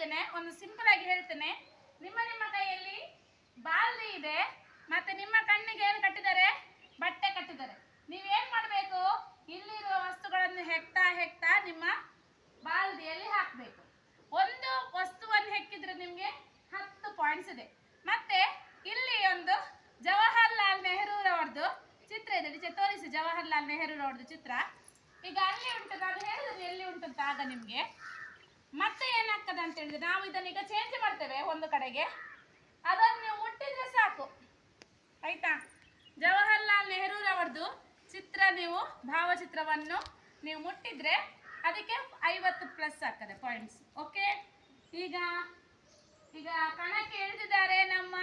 ಇದ್ದೇನೆ. ಒಂದು ಸಿಂಪಲ್ ಆಗಿ ಹೇಳ್ತೇನೆ. ನಿಮ್ಮ ಕೈಯಲ್ಲಿ ಬಾಲ್ದಿ ಇದೆ, ಮತ್ತೆ ನಿಮ್ಮ ಕಣ್ಣಿಗೆ ಏನು ಕಟ್ಟಿದ್ದಾರೆ? ಬಟ್ಟೆ ಕಟ್ಟಿದ್ದಾರೆ. ನೀವೇನ್ ಮಾಡಬೇಕು? ಇಲ್ಲಿರುವ ವಸ್ತುಗಳನ್ನು ಹೆಕ್ತಾ ನಿಮ್ಮ ಬಾಲ್ದಿಯಲ್ಲಿ ಹಾಕಬೇಕು. ಒಂದು ವಸ್ತುವನ್ನು ಹೆಕ್ಕಿದ್ರೆ ನಿಮಗೆ 10 ಪಾಯಿಂಟ್ಸ್ ಇದೆ. ಮತ್ತೆ ಇಲ್ಲಿ ಒಂದು ಜವಾಹರ್ಲಾಲ್ ನೆಹರೂರವರದ್ದು ಚಿತ್ರ ಇದೆ. ತೋರಿಸಿ ಜವಾಹರ್ಲಾಲ್ ನೆಹರೂರವರದ್ದು ಚಿತ್ರ. ಈಗ ಅಲ್ಲಿ ಉಂಟು, ನಾನು ಹೇಳಿದ್ರೆ ಎಲ್ಲಿ ಉಂಟು ಅಂತ ಆಗ ನಿಮಗೆ. ಮತ್ತೆ ಏನಾಗ್ತದೆ ಅಂತ ಹೇಳಿದ್ರೆ, ನಾವು ಇದನ್ನ ಈಗ ಚೇಂಜ್ ಮಾಡ್ತೇವೆ ಒಂದು ಕಡೆಗೆ. ಅದನ್ನು ನೀವು ಮುಟ್ಟಿದ್ರೆ ಸಾಕು, ಆಯ್ತಾ? ಜವಾಹರ್ಲಾಲ್ ನೆಹರೂರವರದ್ದು ಚಿತ್ರ, ನೀವು ಭಾವಚಿತ್ರವನ್ನು ನೀವು ಮುಟ್ಟಿದ್ರೆ ಅದಕ್ಕೆ 50+ ಆಗ್ತದೆ ಪಾಯಿಂಟ್ಸ್. ಓಕೆ, ಈಗ ಕಣಕ್ಕೆ ಇಳಿದಿದ್ದಾರೆ ನಮ್ಮ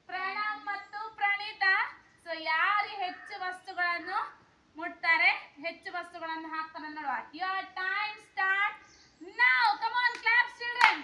ಪ್ರಣವ್ ಮತ್ತು ಪ್ರಣೀತಾ. ಸೊ ಯಾರು ಹೆಚ್ಚು ವಸ್ತುಗಳನ್ನು ಮುಟ್ತಾರೆ, ಹೆಚ್ಚು ವಸ್ತುಗಳನ್ನು ಹಾಕ್ತಾರೆ ನೋಡುವ. Your time start now. Come on, clap children.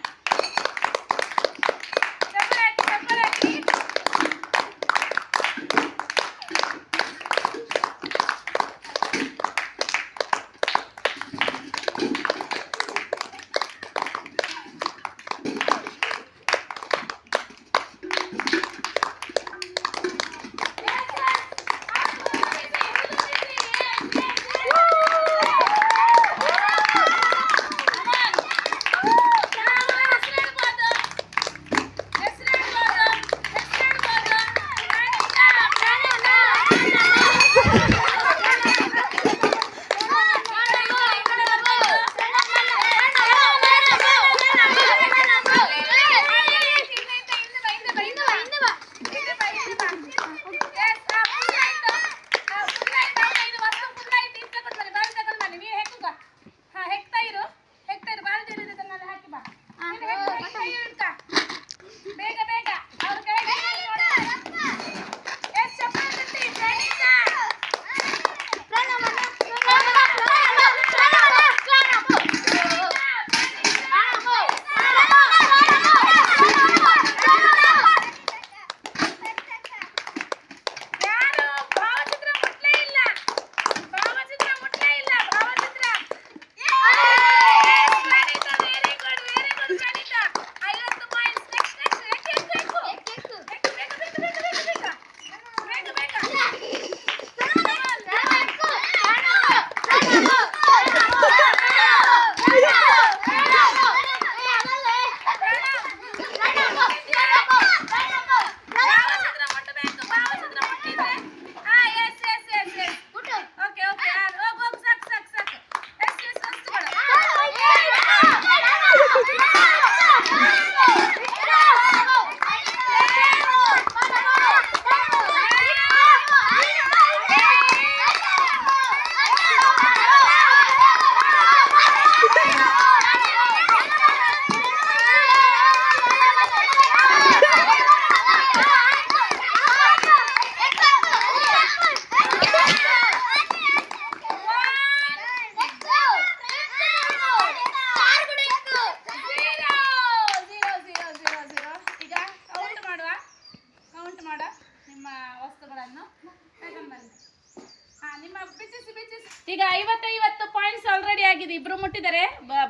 ಈಗ 50 ಪಾಯಿಂಟ್ಸ್ ಆಲ್ರೆಡಿ ಆಗಿದೆ. ಇಬ್ರು ಮುಟ್ಟಿದ್ದಾರೆ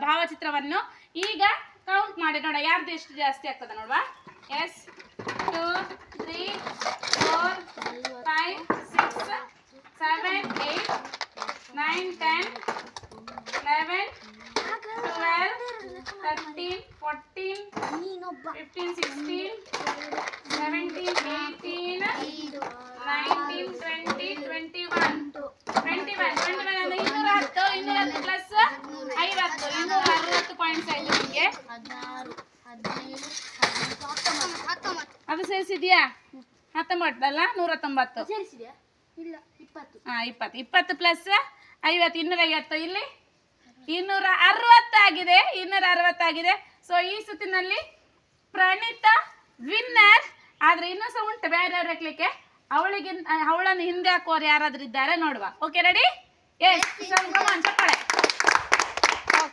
ಭಾವಚಿತ್ರವನ್ನು. ಈಗ ಕೌಂಟ್ ಮಾಡಿ ನೋಡ ಯಾರ್ದು ಎಷ್ಟು ಜಾಸ್ತಿ ಆಗ್ತದೆ ನೋಡುವ. ಎಸ್ 2 3 4 5 6 7 8 9 10 11 12 13 14 15 16 17 18 19 20 21 210 ಪ್ಲಸ್ 50 260 ಪಾಯಿಂಟ್ಸ್ ಆಯ್ತು ನಿಮಗೆ. ಅದು ಸೇರಿಸಿದ್ಯಾ? 19 ಅಲ್ಲ, 190. 20 ಪ್ಲಸ್ 50 250. ಇಲ್ಲಿ 260 ಆಗಿದೆ. 260 ಆಗಿದೆ. ಸೊ ಈ ಸುತ್ತಿನಲ್ಲಿ ಪ್ರಣೀತಾ ವಿನ್ನರ್. ಆದ್ರೆ ಇನ್ನೂ ಸಹ ಉಂಟು ಬೇರೆ ಹಾಕ್ಲಿಕ್ಕೆ. ಅವಳನ್ನು ಹಿಂದೆ ಹಾಕುವವರು ಯಾರಾದ್ರೂ ಇದ್ದಾರೆ ನೋಡುವ. Okay, ready? ಎಸ್, ಚಪ್ಪಾಳೆ.